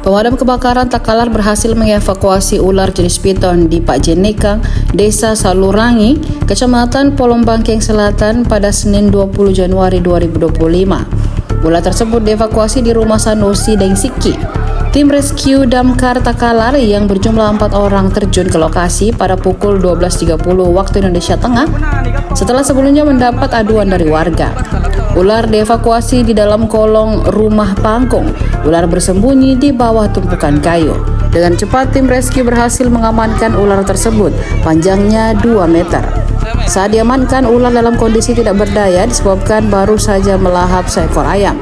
Pemadam kebakaran Takalar berhasil mengevakuasi ular jenis piton di Pak Jenekang, Desa Salurangi, Kecamatan Polombangkeng Selatan pada Senin 20 Januari 2025. Ular tersebut dievakuasi di rumah Sanusi Dengsiki. Tim rescue damkar Takalar yang berjumlah 4 orang terjun ke lokasi pada pukul 12.30 waktu Indonesia Tengah setelah sebelumnya mendapat aduan dari warga. Ular dievakuasi di dalam kolong rumah panggung. Ular bersembunyi di bawah tumpukan kayu. Dengan cepat tim rescue berhasil mengamankan ular tersebut, panjangnya 2 meter. Saat diamankan, ular dalam kondisi tidak berdaya disebabkan baru saja melahap seekor ayam.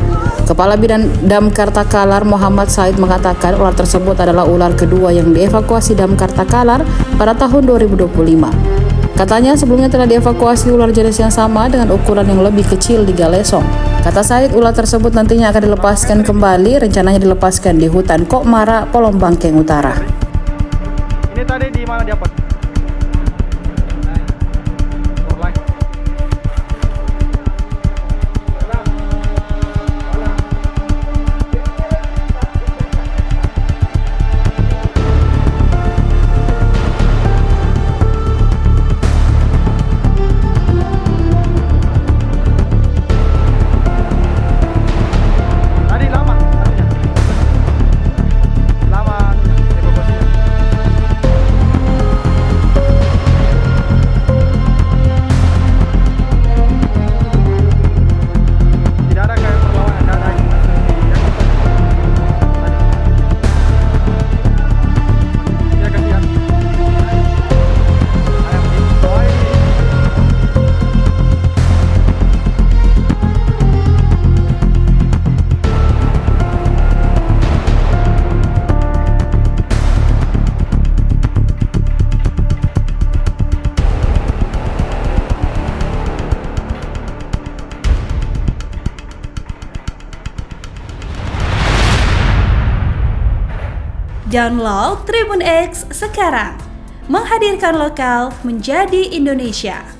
Kepala Bidang Damkar Takalar Muhammad Said mengatakan ular tersebut adalah ular kedua yang dievakuasi Damkar Takalar pada tahun 2025. Katanya sebelumnya telah dievakuasi ular jenis yang sama dengan ukuran yang lebih kecil di Galesong. Kata Said, ular tersebut nantinya akan dilepaskan kembali, rencananya dilepaskan di hutan Kokmara, Polombangkeng Utara. Ini tadi di mana dapat? Download Tribun X sekarang, menghadirkan lokal menjadi Indonesia.